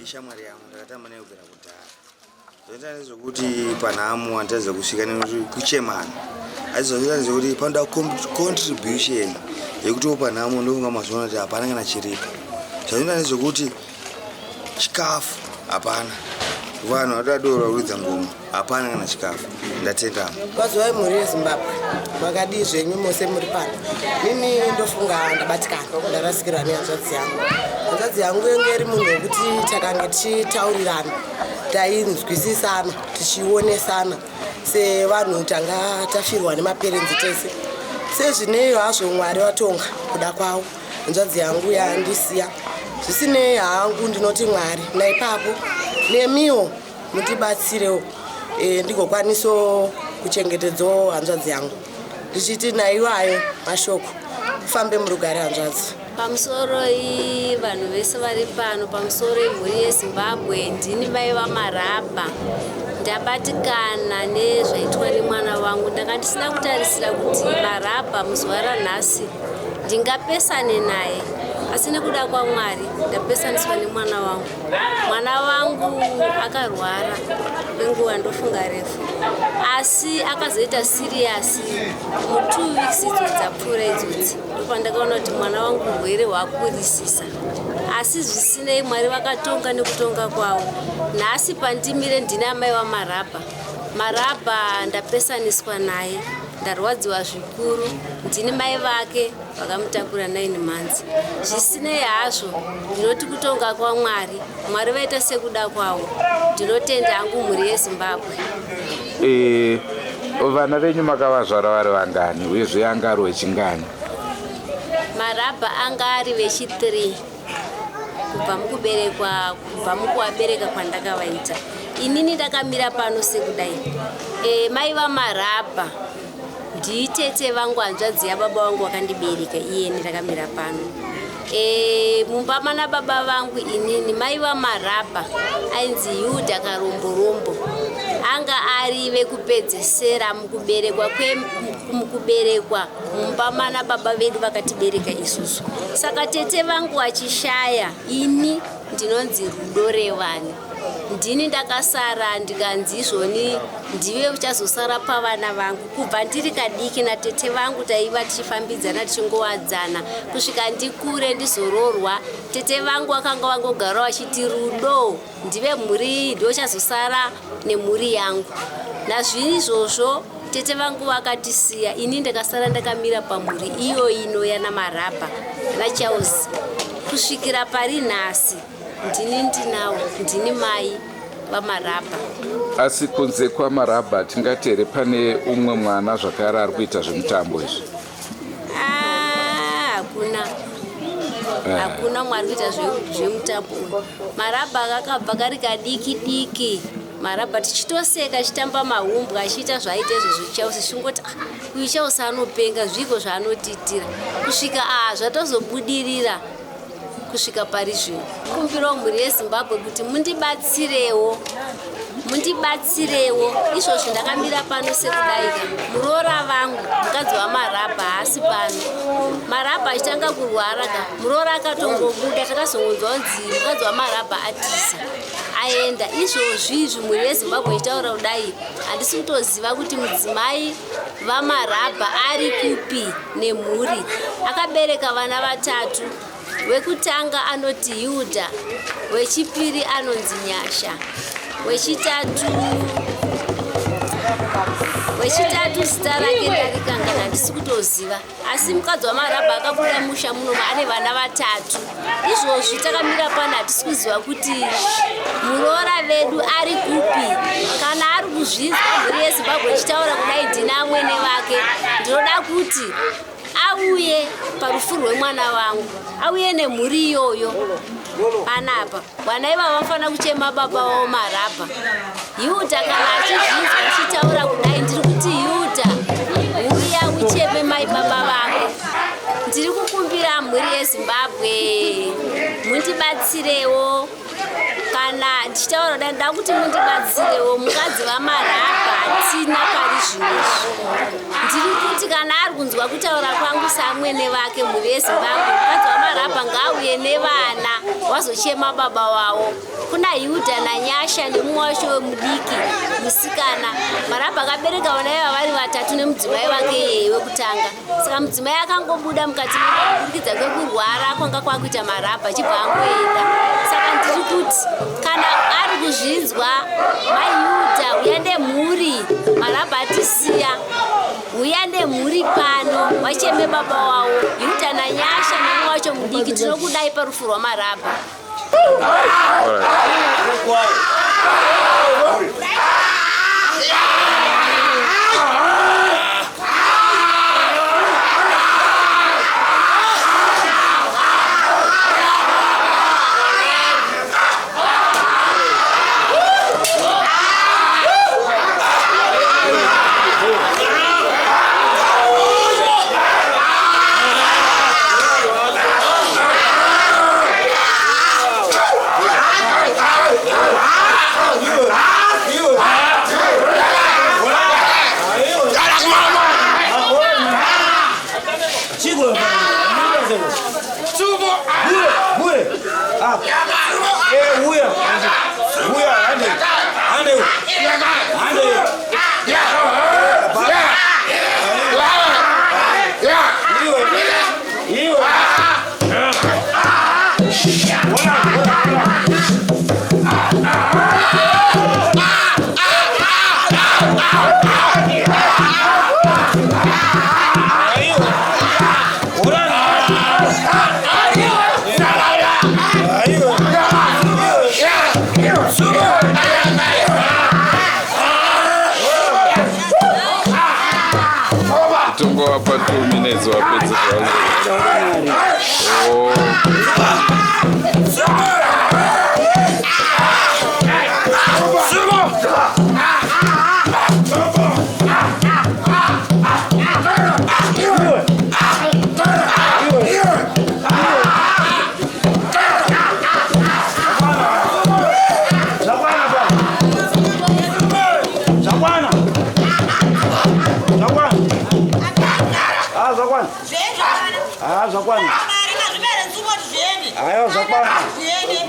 ishamwari yangu ndakatamba nayo kubvira kudhara. Zvoita nezvekuti panhamo handitadza kusvika nekuchemana. Asi zvoita nezvekuti panoda contribution yekuti panhamo ndofunga mazuva kuti hapana kana chiripo. Zvinoita nezvekuti chikafu hapana. Vanhu vadodori vakuridza ngoma hapana kana chikafu. Ndatendama. Mazuva emhuri yeZimbabwe makadii zvenyu mose muri pano. Mimi ndofunga ndabatikana ndarasikirwa nehanzvadzi yangu. Hanzvadzi yangu yenge iri munhu wekuti takanga tichitaurirana, tainzwisisana, tichionesana sevanhu tanga tafirwa nemaperenzi tese. Sezvinei hazvo Mwari watonga kuda kwawo, hanzvadzi yangu yandisiya. Zvisinei hangu ndinoti Mwari naipapo nemiwo mutibatsirewo ndigokwaniso kuchengetedzawo hanzvadzi yangu. Ndichiti naiwayo mashoko kufambe murugare hanzvadzi. Pamusoro vanhu vese vari pano pamusoro emhuri yeZimbabwe ndini mai vaMaraba. Ndabatikana nezvaitwa nemwana wangu. Ndanga ndisina kutarisira kuti Maraba muzuva ranhasi ndingapesane naye, asi nekuda kwaMwari ndapesaniswa nemwana wangu. Mwana wangu akarwara kwenguva ndofunga refu, asi akazoita siriyasi mu2 weeks idzo dzapfuura idzodzi. Ndopandakaona kuti mwana wangu urwere hwakurisisa, asi zvisinei Mwari vakatonga nekutonga kwavo. Nhasi pandimire ndina mai vaMaraba. Maraba ndapesaniswa naye, ndarwadziwa zvikuru. Ndini mai vake vakamutakura 9 months. Zvisinei hazvo ndinoti kutonga kwaMwari. Mwari vaita sekuda kwavo. Ndinotenda hangu mhuri yeZimbabwe. Vana venyu makavazvara vari vangani uyezve anga ari wechingani? Maraba anga ari vechi3 kubva mukuvabereka kwandakavaita. Inini ndakamira pano sekudai. Mai vaMaraba nditete vangu, hanzvadzi yababa vangu vakandibereka, iyeni ndakamira pano. Mumba mana baba vangu inini mai vaMaraba ainzi Yudha Karomborombo. Anga ari vekupedzesera mukuberekwa mumba mana baba vedu vakatibereka isusu. Saka tete vangu vachishaya, ini ndinonzi Rudo Revani. Ndini ndakasara ndikanzi izvoni ndive uchazosara pavana vangu. Kubva ndiri kadiki natete vangu taiva tichifambidzana tichingovadzana kusvika ndikure ndizororwa. Tete vangu vakanga vangogara vachiti Rudo ndive mhuri ndochazosara nemhuri yangu. Nazvini izvozvo tete vangu vakatisiya, ini ndakasara ndakamira pamhuri iyo ino yana Maraba vaCharles kusvikira pari nhasi. Ndini ndinawo, ndini mai vaMaraba. Asi kunze kwaMaraba tingati here pane umwe mwana zvakare ari kuita zvemutambo izvi? Hakuna mwari kuita zvemutambo. Maraba kakabva kari kadiki diki. Maraba tichitoseka chitamba mahumbwe achiita zvaaita izvozvo Chausi, chingoti uyu Chausi anopenga zviko zvaanotiitira kusvika zvatozobudirira kusvika pari zvino. Kumbira mhuri yeZimbabwe kuti mundibatsirewo. Izvozvo ndakamira pano sekudaika. Muroora vangu mukadzi waMaraba haasi pano. Maraba achitanga kurwara muroora akatongobuda, takazongonzwa kunzi mukadzi waMaraba atiza aenda. Izvozvi mhuri yeZimbabwe ichitaura kudai handisi kutoziva kuti mudzimai vaMaraba ari kupi nemhuri. Akabereka vana 3. Wekutanga anoti Yudha, wechipiri anonzi Nyasha, wechitatu zita rake ndarikanga handisi kutoziva. Asi mukadzi waMaraba akabuda musha muno ane vana 3. Izvozvi takamira pano hatisi kuziva kuti muroora vedu ari kupi. Kana ari kuzvinzwa mhuri yeZimbabwe ichitaura kudai ndina mwene vake, ndinoda kuti auye parufu rwemwana wangu, auye nemhuri iyoyo. Panapa vana iva vanofanira kuchema baba vavo Maraba. Yudha kana achizvinzwa achitaura kudai, ndiri kuti Yudha uya ucheme mai baba vako. Ndiri kukumbira mhuri yeZimbabwe mundibatsirewo. kana ndichitaura dai nda kuti mundibatsirewo mukadzi vamarabha hatina pari zvinezvi. Ndiri kuti kana ari kunzwa kutaura kwangu samwene vake mhuri yeZimbabwe, mukadzi vamarabha ngauye nevana wazochema baba wavo. Kuna Yuda naNyasha nemumwe wacho wemudiki musikana. Marabha akabereka vana ivava vari vatatu nemudzimai wake iyeye wekutanga. Saka mudzimai akangobuda mukati kubudikidza kwekurwara kwanga kwakuita marabha achibva angoenda. Saka ndiri kuti kana ari kuzvinzwa maYuda uya nemhuri marabha atisiya, uya nemhuri pano wacheme baba wavo Yuda naNyasha nemumwe wacho mudiki, tinokudai parufu rwamarabha. Tungowapa 2 minutes wapedze zakwana. Ayo zakwana.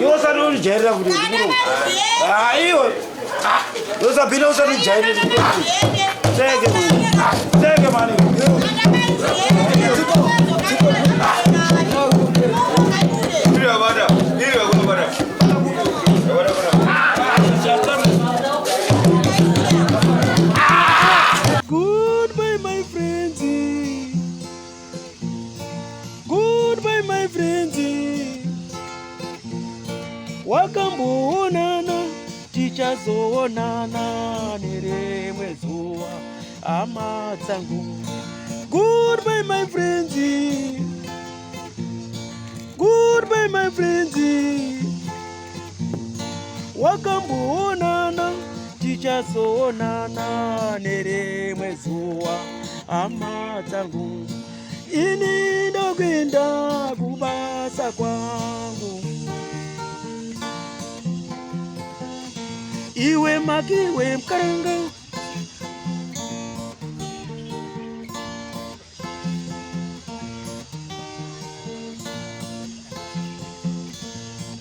Yo sanu jera kuti ndikuru. Ayo. Yo sabino sanu jera kuti. Sege mani. Ira bada. Goodbye my friends. Goodbye my friends. Wakamboonana tichazoonana nerimwe zuva hama dzangu. Goodbye my friends. Goodbye my friends. Wakamboonana tichazoonana nerimwe zuva hama dzangu. Ini ndokwenda kubasa kwangu. Iwe makiwe mkaranga.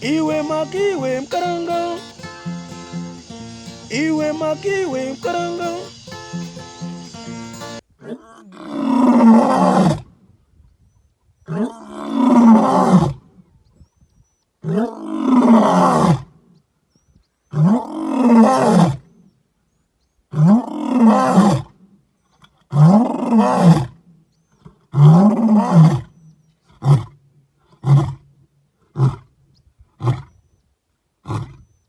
Iwe makiwe mkaranga. Iwe makiwe mkaranga.